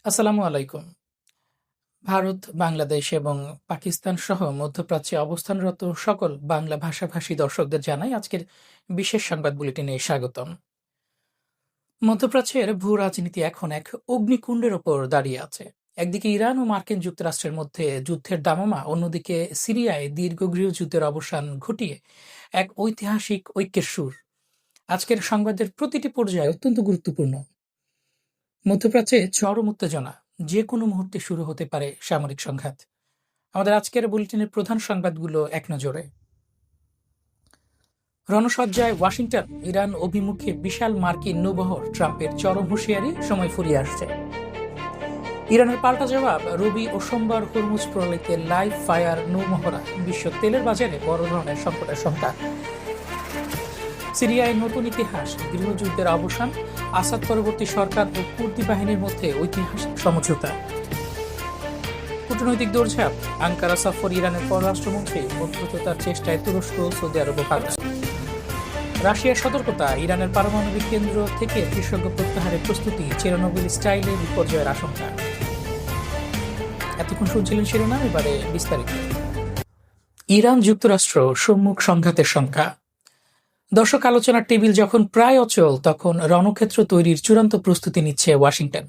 আসসালামু আলাইকুম। ভারত, বাংলাদেশ এবং পাকিস্তান সহ মধ্যপ্রাচ্যে অবস্থানরত সকল বাংলা ভাষাভাষী দর্শকদের জানাই আজকের বিশেষ সংবাদ বুলেটিনে স্বাগতম। মধ্যপ্রাচ্যের ভূ রাজনীতি এখন এক অগ্নিকুণ্ডের ওপর দাঁড়িয়ে আছে। একদিকে ইরান ও মার্কিন যুক্তরাষ্ট্রের মধ্যে যুদ্ধের দামামা, অন্যদিকে সিরিয়ায় দীর্ঘ গৃহযুদ্ধের অবসান ঘটিয়ে এক ঐতিহাসিক ঐক্যের সুর। আজকের সংবাদের প্রতিটি পর্যায়ে অত্যন্ত গুরুত্বপূর্ণ। মধ্যপ্রাচ্যে চরম উত্তেজনা, যে কোনো মুহূর্তে শুরু হতে পারে সামরিক সংঘাত। আমাদের আজকের বুলেটিনের প্রধান সংবাদগুলো এক নজরে। রণসজ্জায় ওয়াশিংটন, ইরান অভিমুখে বিশাল মার্কিন নৌবহর, ট্রাম্পের চরম হুঁশিয়ারি, সময় ফুরিয়ে আসছে। ইরানের পাল্টা জবাব, রবি ও সোমবার হরমুজ প্রণালীতে লাইভ ফায়ার নৌমহড়া, বিশ্ব তেলের বাজারে বড় ধরনের সংকটের শঙ্কা। সিরিয়ায় নতুন ইতিহাস, গৃহযুদ্ধের অবসান, আসাদ পরবর্তী সরকার ও কুর্দি বাহিনীর মধ্যে ঐতিহাসিক সমঝোতা। কূটনৈতিক দৌড়ঝাঁপ, আঙ্কারা সফর, ইরানের পররাষ্ট্রমন্ত্রী মধ্যস্থতার চেষ্টায় তুরস্ক, সৌদি আরব ও পাকিস্তান। রাশিয়ার সতর্কতা, ইরানের পারমাণবিক কেন্দ্র থেকে বিশেষজ্ঞ প্রত্যাহারের প্রস্তুতি, চেরনোবিল স্টাইলে বিপর্যয়ের আশঙ্কা। এতক্ষণ শুনছিলেন শিরোনাম, এবারে বিস্তারিত। ইরান যুক্তরাষ্ট্র সম্মুখ সংঘাতের শঙ্কা। দর্শক, আলোচনার টেবিল যখন প্রায় অচল, তখন রণক্ষেত্র তৈরির চূড়ান্ত প্রস্তুতি নিচ্ছে ওয়াশিংটন।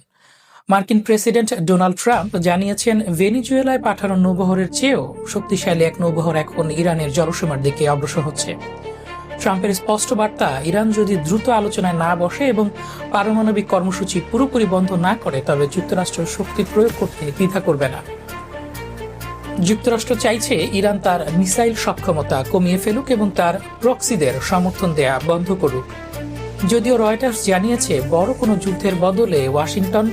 মার্কিন প্রেসিডেন্ট ডোনাল্ড ট্রাম্প জানিয়েছেন, ভেনেজুয়েলায় পাঠানো নৌবহরের চেয়েও শক্তিশালী এক নৌবহর এখন ইরানের জলসীমার দিকে অগ্রসর হচ্ছে। ট্রাম্পের স্পষ্ট বার্তা, ইরান যদি দ্রুত আলোচনায় না বসে এবং পারমাণবিক কর্মসূচি পুরোপুরি বন্ধ না করে, তবে যুক্তরাষ্ট্র শক্তি প্রয়োগ করতে দ্বিধা করবে না। যুক্তরাষ্ট্র চাইছে ইরান তার মিসাইল সক্ষমতা কমিয়ে ফেলুক এবং তার প্রক্সিদের সমর্থন দেয়া বন্ধ করুক। যদিও রয়টার্স জানিয়েছে, বড় কোনো যুদ্ধের বদলে ওয়াশিংটন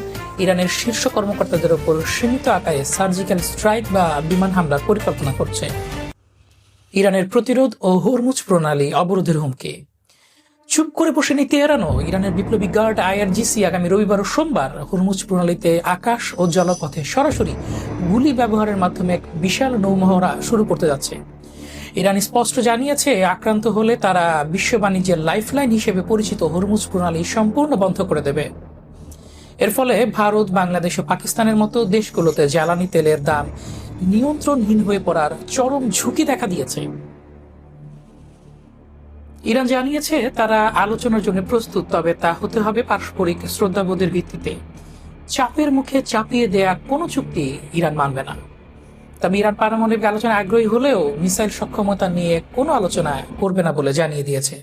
ইরানের শীর্ষ কর্মকর্তাদের ওপর সীমিত আকারে সার্জিক্যাল স্ট্রাইক বা বিমান হামলার পরিকল্পনা করছে। ইরানের প্রতিরোধ ও হরমুজ প্রণালী অবরোধের হুমকি। চুপ করে বসে নিতে এড়ানো, ইরানের বিপ্লবী গার্ড আইআরজিসি আগামী রবিবার ও সোমবার হরমুজ প্রণালীতে আকাশ ও জলপথে সরাসরি গুলি ব্যবহারের মাধ্যমে এক বিশাল নৌমহড়া শুরু করতে যাচ্ছে। ইরান স্পষ্ট জানিয়েছে, আক্রান্ত হলে তারা বিশ্ব বাণিজ্যের লাইফলাইন হিসেবে পরিচিত হরমুজ প্রণালী সম্পূর্ণ বন্ধ করে দেবে। এর ফলে ভারত, বাংলাদেশ ও পাকিস্তানের মতো দেশগুলোতে জ্বালানি তেলের দাম নিয়ন্ত্রণহীন হয়ে পড়ার চরম ঝুঁকি দেখা দিয়েছে। ইরান জানিয়েছে, তারা আলোচনার জন্য প্রস্তুত, তবে তা হতে হবে পারস্পরিক শ্রদ্ধাবোধের ভিত্তিতে। চাপের মুখে চাপিয়ে দেয়া কোনো চুক্তি ইরান মানবে না। তবে ইরান পারমাণবিক আলোচনায় আগ্রহী হলেও মিসাইল সক্ষমতা নিয়ে কোনো আলোচনা করবে না বলে জানিয়ে দিয়েছে।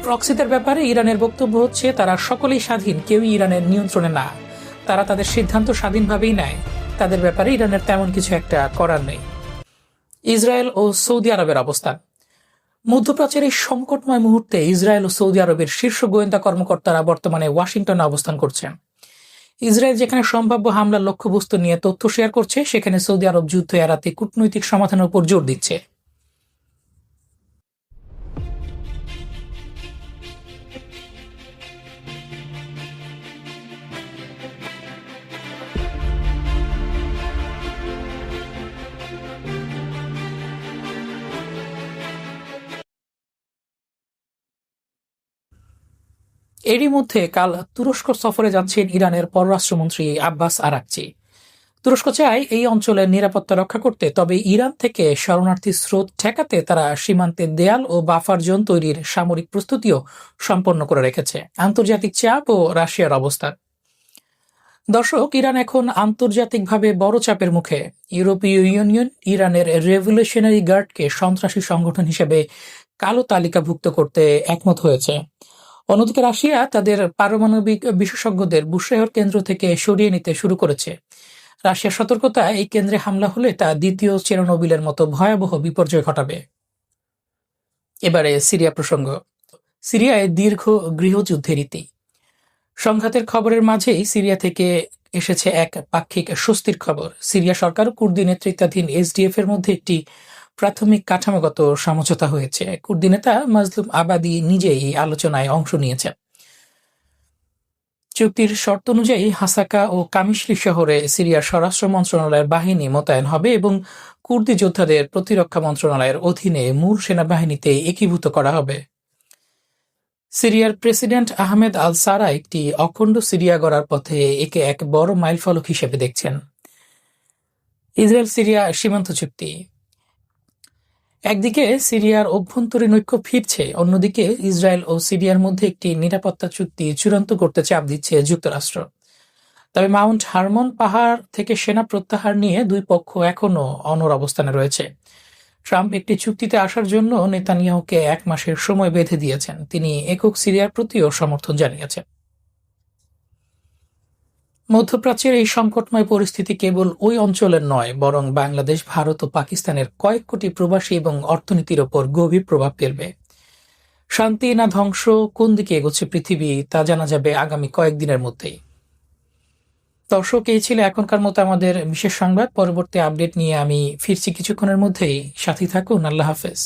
প্রক্সিদের ব্যাপারে ইরানের বক্তব্য হচ্ছে, তারা সকলেই স্বাধীন, কেউই ইরানের নিয়ন্ত্রণে না। তারা তাদের সিদ্ধান্ত স্বাধীনভাবেই নেয়। তাদের ব্যাপারে ইরানের তেমন কিছু একটা করার নেই। ইসরায়েল ও সৌদি আরবের অবস্থান। মধ্যপ্রাচ্যের এই সংকটময় মুহূর্তে ইসরায়েল ও সৌদি আরবের শীর্ষ গোয়েন্দা কর্মকর্তারা বর্তমানে ওয়াশিংটনে অবস্থান করছেন। ইসরায়েল যেখানে সম্ভাব্য হামলার লক্ষ্যবস্তু নিয়ে তথ্য শেয়ার করছে, সেখানে সৌদি আরব যুদ্ধ এড়াতে কূটনৈতিক সমাধানের উপর জোর দিচ্ছে। এরই মধ্যে কাল তুরস্ক সফরে যাচ্ছেন ইরানের পররাষ্ট্রমন্ত্রী আব্বাস আরাকচি। তুরস্ক চায় এই অঞ্চলের নিরাপত্তা রক্ষা করতে, তবে ইরান থেকে শরণার্থী স্রোত ঠেকাতে তারা সীমান্তে দেয়াল ও বাফার জোন তৈরির সামরিক প্রস্তুতিও সম্পন্ন করে রেখেছে। আন্তর্জাতিক চাপ ও রাশিয়ার অবস্থান। দর্শক, ইরান এখন আন্তর্জাতিকভাবে বড় চাপের মুখে। ইউরোপীয় ইউনিয়ন ইরানের রেভলিউশনারি গার্ডকে সন্ত্রাসী সংগঠন হিসেবে কালো তালিকাভুক্ত করতে একমত হয়েছে। অন্যদিকে রাশিয়া তাদের পারমাণবিক বিশেষজ্ঞদের বুশেহর কেন্দ্র থেকে সরিয়ে নিতে শুরু করেছে। রাশিয়ার সতর্কতা, এই কেন্দ্রে হামলা হলে তা দ্বিতীয় চেরনোবিলের মতো ভয়াবহ বিপর্যয় ঘটাবে। এবারে সিরিয়া প্রসঙ্গ। সিরিয়ায় দীর্ঘ গৃহযুদ্ধের ইতি। সংঘাতের খবরের মাঝেই সিরিয়া থেকে এসেছে এক পাক্ষিক স্বস্তির খবর। সিরিয়া সরকার ও কুর্দি নেতৃত্বাধীন এসডিএফ এর মধ্যে একটি প্রাথমিক কাঠামোগত সমঝোতা হয়েছে। কুর্দি নেতা মাজলুম আবাদি নিজেই এই আলোচনায় অংশ নিয়েছেন। চুক্তির শর্ত অনুযায়ী হাসাকা ও কামিশলি শহরে সিরিয়ার স্বরাষ্ট্র মন্ত্রণালয়ের বাহিনী মোতায়েন হবে এবং কুর্দি যোদ্ধাদের প্রতিরক্ষা মন্ত্রণালয়ের অধীনে মূল সেনাবাহিনীতে একীভূত করা হবে। সিরিয়ার প্রেসিডেন্ট আহমেদ আল সারা একটি অখণ্ড সিরিয়া গড়ার পথে একে এক বড় মাইলফলক হিসেবে দেখছেন। ইসরায়েল সিরিয়া সীমান্ত চুক্তি। একদিকে সিরিয়ার অভ্যন্তরীণ ঐক্য ফিরছে, অন্যদিকে ইসরায়েল ও সিরিয়ার মধ্যে একটি নিরাপত্তা চুক্তি চূড়ান্ত করতে চাপ দিচ্ছে যুক্তরাষ্ট্র। তবে মাউন্ট হারমন পাহাড় থেকে সেনা প্রত্যাহার নিয়ে দুই পক্ষ এখনও অনড় অবস্থানে রয়েছে। ট্রাম্প একটি চুক্তিতে আসার জন্য নেতানিয়াহুকে 1 মাসের সময় বেঁধে দিয়েছেন। তিনি একক সিরিয়ার প্রতিও সমর্থন জানিয়েছেন। মধ্যপ্রাচ্যের এই সংকটময় পরিস্থিতি কেবল ওই অঞ্চলের নয়, বরং বাংলাদেশ, ভারত ও পাকিস্তানের কয়েক কোটি প্রবাসী এবং অর্থনীতির ওপর গভীর প্রভাব ফেলবে। শান্তি না ধ্বংস, কোন দিকে এগোচ্ছে পৃথিবী, তা জানা যাবে আগামী কয়েকদিনের মধ্যেই। দর্শক, এই ছিল এখনকার মতো আমাদের বিশেষ সংবাদ। পরবর্তী আপডেট নিয়ে আমি ফিরছি কিছুক্ষণের মধ্যেই। সাথে থাকুন। আল্লাহ হাফেজ।